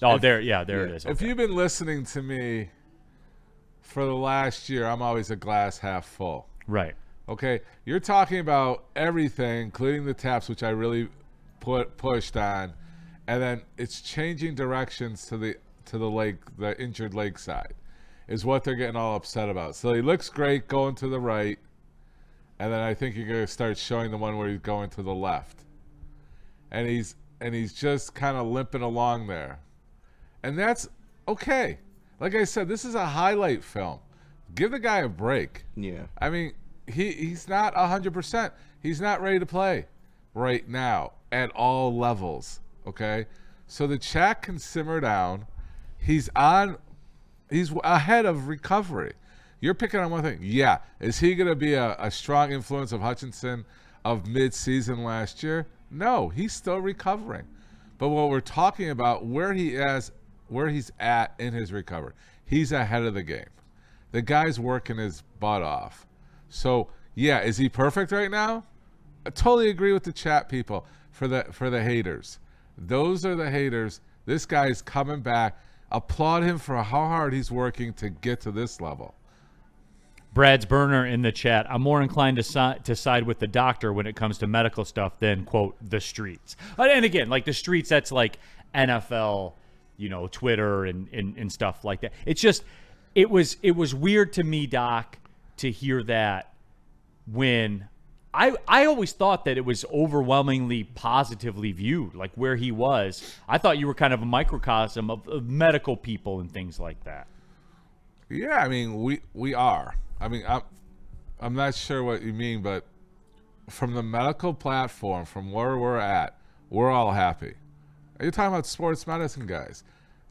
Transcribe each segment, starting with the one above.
There it is. Okay. If you've been listening to me for the last year, I'm always a glass half full. Right. Okay, you're talking about everything, including the taps, which I really pushed on, and then it's changing directions to the leg, the injured leg side, is what they're getting all upset about. So he looks great going to the right, and then I think you're going to start showing the one where he's going to the left, and he's just kind of limping along there, and that's okay. Like I said, this is a highlight film. Give the guy a break. Yeah. I mean, he's not 100%. He's not ready to play right now at all levels, okay? So the chat can simmer down. He's ahead of recovery. You're picking on one thing. Yeah. Is he going to be a strong influence of Hutchinson of mid-season last year? No, he's still recovering. But what we're talking about, where he's at in his recovery, he's ahead of the game. The guy's working his butt off. So, yeah, is he perfect right now? I totally agree with the chat people for the haters. Those are the haters. This guy's coming back. Applaud him for how hard he's working to get to this level. Brad's burner in the chat. I'm more inclined to side with the doctor when it comes to medical stuff than, quote, the streets. And again, like the streets, that's like NFL, Twitter and stuff like that. It's just, it was weird to me, Doc, to hear that when I always thought that it was overwhelmingly positively viewed, like where he was. I thought you were kind of a microcosm of medical people and things like that. Yeah, I mean, we are. I mean, I'm not sure what you mean, but from the medical platform, from where we're at, we're all happy. You're talking about sports medicine guys.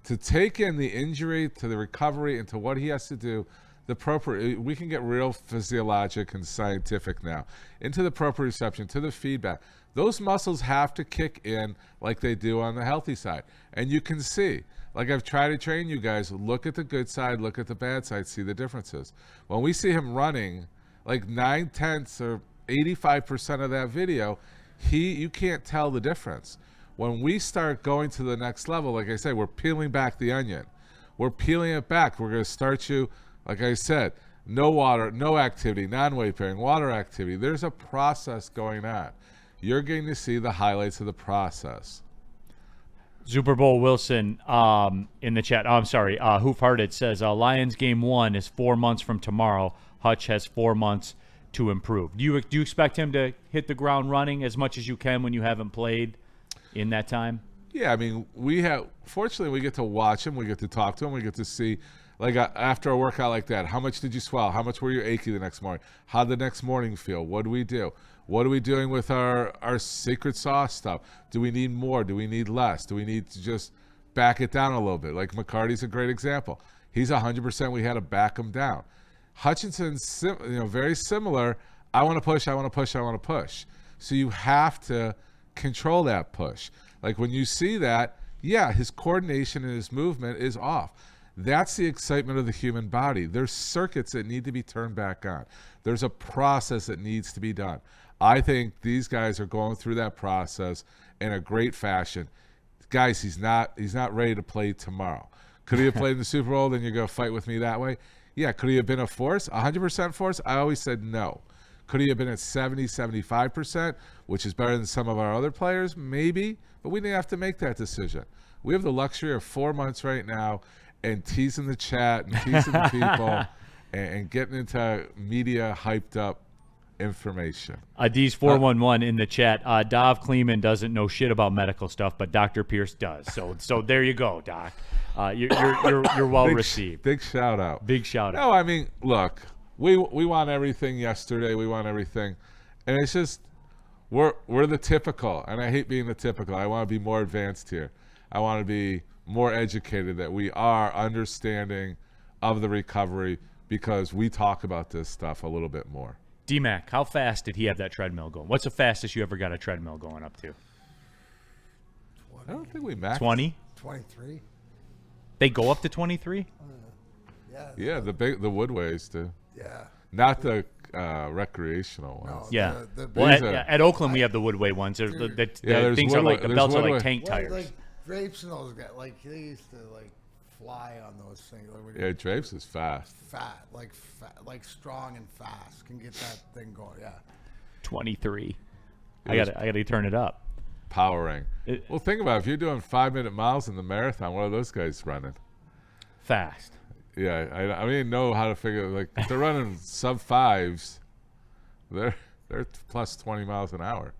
To take in the injury, to the recovery, and to what he has to do, we can get real physiologic and scientific now, into the proprioception, to the feedback. Those muscles have to kick in like they do on the healthy side. And you can see, like I've tried to train you guys, look at the good side, look at the bad side, see the differences. When we see him running, like 9/10 or 85% of that video, you can't tell the difference. When we start going to the next level, like I said, we're peeling back the onion. We're peeling it back. We're going to start you, like I said, no water, no activity, non-weight bearing, water activity. There's a process going on. You're going to see the highlights of the process. Super Bowl Wilson in the chat. Oh, I'm sorry. Hoof Hearted says Lions game 1 is 4 months from tomorrow. Hutch has 4 months to improve. Do you expect him to hit the ground running as much as you can when you haven't played in that time? Yeah, I mean, fortunately, we get to watch him. We get to talk to him. We get to see, like, after a workout like that, how much did you swallow? How much were you achy the next morning? How'd the next morning feel? What do we do? What are we doing with our secret sauce stuff? Do we need more? Do we need less? Do we need to just back it down a little bit? Like McCarty's a great example. He's 100%. We had to back him down. Hutchinson's very similar. I want to push. I want to push. I want to push. So you have to control that push. Like when you see that, yeah, his coordination and his movement is off. That's the excitement of the human body. There's circuits that need to be turned back on. There's a process that needs to be done. I think these guys are going through that process in a great fashion. Guys, he's not ready to play tomorrow. Could he have played in the Super Bowl? Then you're going to fight with me that way? Yeah. Could he have been a force, 100% force? I always said no. Could he have been at 70, 75%, which is better than some of our other players? Maybe, but we didn't have to make that decision. We have the luxury of 4 months right now and teasing the chat and teasing the people and getting into media hyped up information. Adiz 411 in the chat. Dov Kleeman doesn't know shit about medical stuff, but Dr. Pierce does. So there you go, Doc. You're well received. Big shout out. Big shout out. No, I mean, look, we want everything yesterday. We want everything, and it's just we're the typical, and I hate being the typical. I want to be more advanced here. I want to be more educated, that we are understanding of the recovery, because we talk about this stuff a little bit more. D-Mac, how fast did he have that treadmill going? What's the fastest you ever got a treadmill going up to? 20. I don't think we maxed. 20? 23. They go up to 23? Yeah, the Woodways do. Yeah. Not the recreational ones. No, Yeah. the Well, at Oakland, we have the Woodway ones. The things are like, the belts are like tank tires. Like Drapes and those guys, like they used to like fly on those things. Like, Yeah, Drapes is fast. Like strong and fast. Can get that thing going. Yeah. 23. I gotta turn it up. Powering. Well, think about it. If you're doing 5-minute miles in the marathon, what are those guys running? Fast. Yeah, I didn't know how to figure. Like if they're running sub 5s, they're plus 20 miles an hour.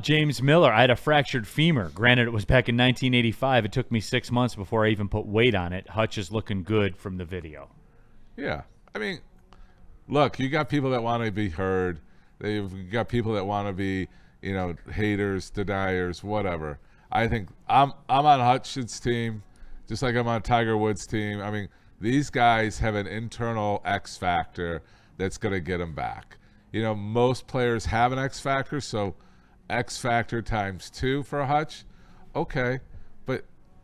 James Miller, I had a fractured femur. Granted, it was back in 1985. It took me 6 months before I even put weight on it. Hutch is looking good from the video. Yeah. I mean, look, you got people that want to be heard. They've got people that want to be, haters, deniers, whatever. I think I'm on Hutchinson's team, just like I'm on Tiger Woods' team. I mean, these guys have an internal X factor that's going to get them back. Most players have an X factor, so X factor times 2 for Hutch. Okay, but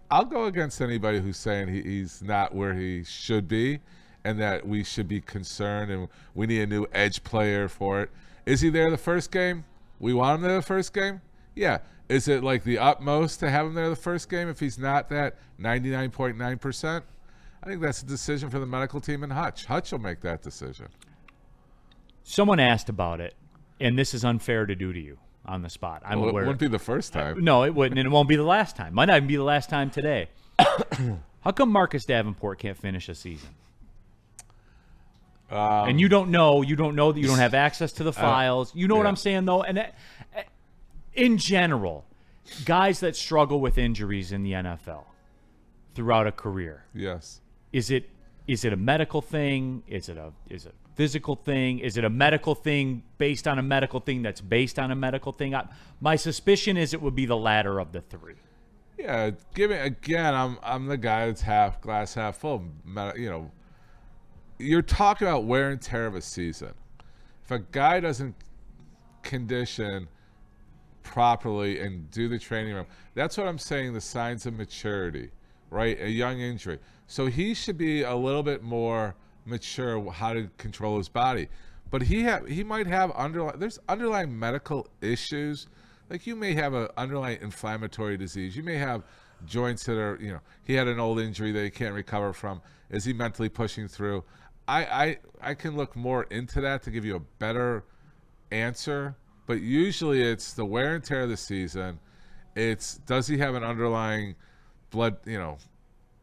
I'll go against anybody who's saying he's not where he should be and that we should be concerned and we need a new edge player for it. Is he there the first game? We want him there the first game? Yeah. Is it like the utmost to have him there the first game if he's not that 99.9%? I think that's a decision for the medical team and Hutch. Hutch will make that decision. Someone asked about it, and this is unfair to do to you on the spot. I'm aware. It wouldn't be the first time. No, it wouldn't, and it won't be the last time. Might not even be the last time today. How come Marcus Davenport can't finish a season? And you don't know that you don't have access to the files. You know what I'm saying, though? And in general, guys that struggle with injuries in the NFL throughout a career. Yes. Is it a medical thing? Is it a physical thing? Is it a medical thing based on a medical thing that's based on a medical thing? My suspicion is it would be the latter of the three. Yeah, I'm the guy that's half glass half full. You're talking about wear and tear of a season. If a guy doesn't condition properly and do the training room, that's what I'm saying, the signs of maturity, right? A young injury. So he should be a little bit more mature how to control his body. But he might have underlying medical issues. Like you may have an underlying inflammatory disease. You may have joints that are, he had an old injury that he can't recover from. Is he mentally pushing through? I can look more into that to give you a better answer. But usually it's the wear and tear of the season. It's does he have an underlying blood,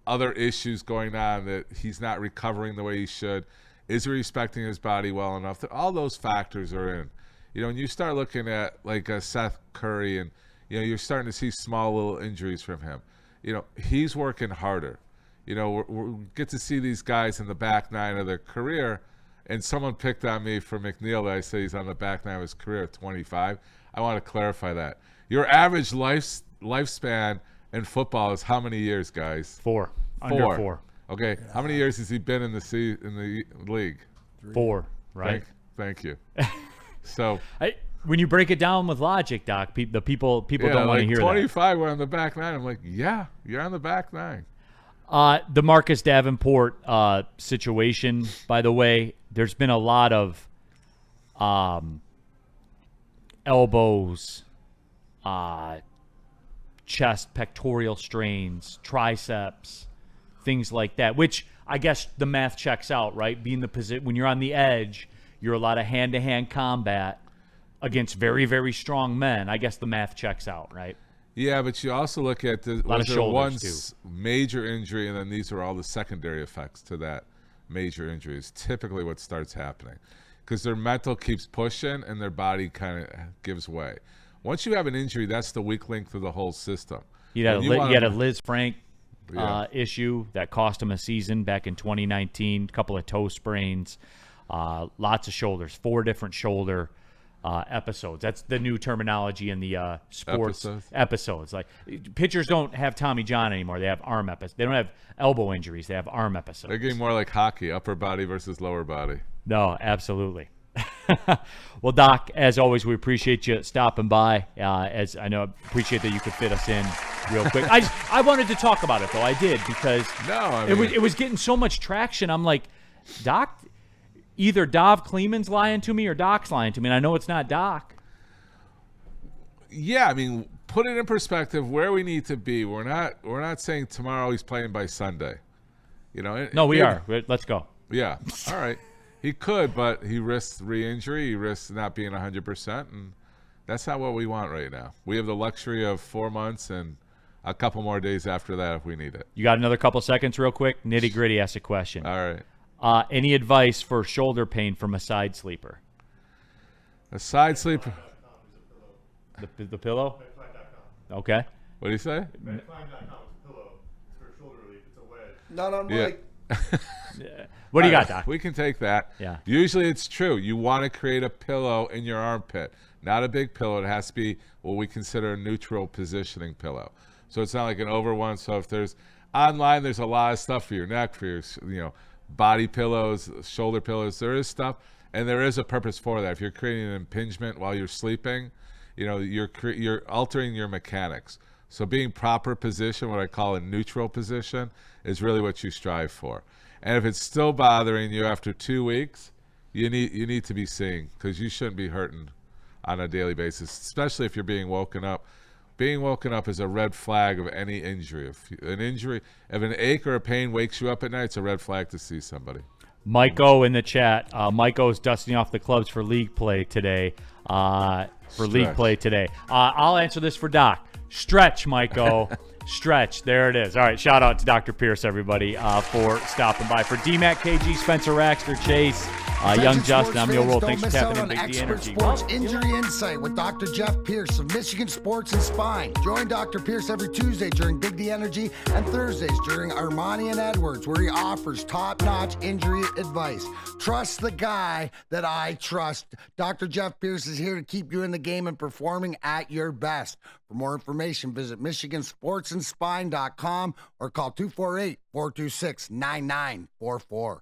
other issues going on that he's not recovering the way he should? Is he respecting his body well enough? All those factors are in. When you start looking at like a Seth Curry and, you're starting to see small little injuries from him. He's working harder. We get to see these guys in the back nine of their career, and someone picked on me for McNeil that I say he's on the back nine of his career at 25. I want to clarify that. Your average lifespan in football is how many years, guys? 4. Under 4. Okay. How many years has he been in the league? 4, right? Thank you. So when you break it down with logic, Doc, the people don't want to hear 25 we're on the back nine. I'm like, yeah, you're on the back nine. The Marcus Davenport situation, by the way, there's been a lot of elbows, chest, pectoral strains, triceps, things like that, which I guess the math checks out, right? Being the position when you're on the edge, you're a lot of hand-to-hand combat against very, very strong men. I guess the math checks out, right? Yeah, but you also look at one major injury, and then these are all the secondary effects to that major injury is typically what starts happening because their mental keeps pushing and their body kind of gives way. Once you have an injury, that's the weak link to the whole system. You had a Liz Frank issue that cost him a season back in 2019, a couple of toe sprains, lots of shoulders, 4 different shoulder episodes. That's the new terminology in the sports episodes. Like pitchers don't have Tommy John anymore. They have arm episodes. They don't have elbow injuries. They have arm episodes. They're getting more like hockey, upper body versus lower body. No, absolutely. Well, Doc, as always, we appreciate you stopping by. As I know, appreciate that you could fit us in real quick. I wanted to talk about it though. I did because it was getting so much traction. I'm like, Doc. Either Dov Kleeman's lying to me or Doc's lying to me, and I know it's not Doc. Yeah, I mean, put it in perspective where we need to be. We're not saying tomorrow he's playing by Sunday. You know. No, we are. Let's go. Yeah. All right. He could, but he risks re-injury. He risks not being 100%, and that's not what we want right now. We have the luxury of 4 months and a couple more days after that if we need it. You got another couple seconds real quick? Nitty Gritty asks a question. All right. Any advice for shoulder pain from a side sleeper? A side sleeper. The pillow? Okay. What do you say? Medclimb.com is a pillow. It's for shoulder relief. It's a wedge. Not on Yeah. Mike. What do you All got, right, Doc? We can take that. Yeah. Usually it's true. You want to create a pillow in your armpit. Not a big pillow. It has to be what we consider a neutral positioning pillow. So it's not like an over one. So if there's online, there's a lot of stuff for your neck, for your body pillows, shoulder pillows. There is stuff, and there is a purpose for that. If you're creating an impingement while you're sleeping, you're altering your mechanics. So being proper position, what I call a neutral position, is really what you strive for. And if it's still bothering you after 2 weeks, you need to be seeing, because you shouldn't be hurting on a daily basis, especially if you're being woken up. Being woken up is a red flag of any injury. If an ache or a pain wakes you up at night, it's a red flag to see somebody. Mike O in the chat. Mike O is dusting off the clubs for league play today. I'll answer this for Doc. Stretch, Mike O. Stretch. There it is. All right. Shout out to Dr. Pierce, everybody, for stopping by. For DMAC, KG, Spencer Raxter, Chase, Young Justin, I'm Neil Roll. Thanks for tapping in Big D Energy. Sports Injury Insight with Dr. Jeff Pierce of Michigan Sports and Spine. Join Dr. Pierce every Tuesday during Big D Energy and Thursdays during Ermanni and Edwards, where he offers top-notch injury advice. Trust the guy that I trust. Dr. Jeff Pierce is here to keep you in the game and performing at your best. For more information, visit MichiganSportsandSpine.com or call 248-426-9944.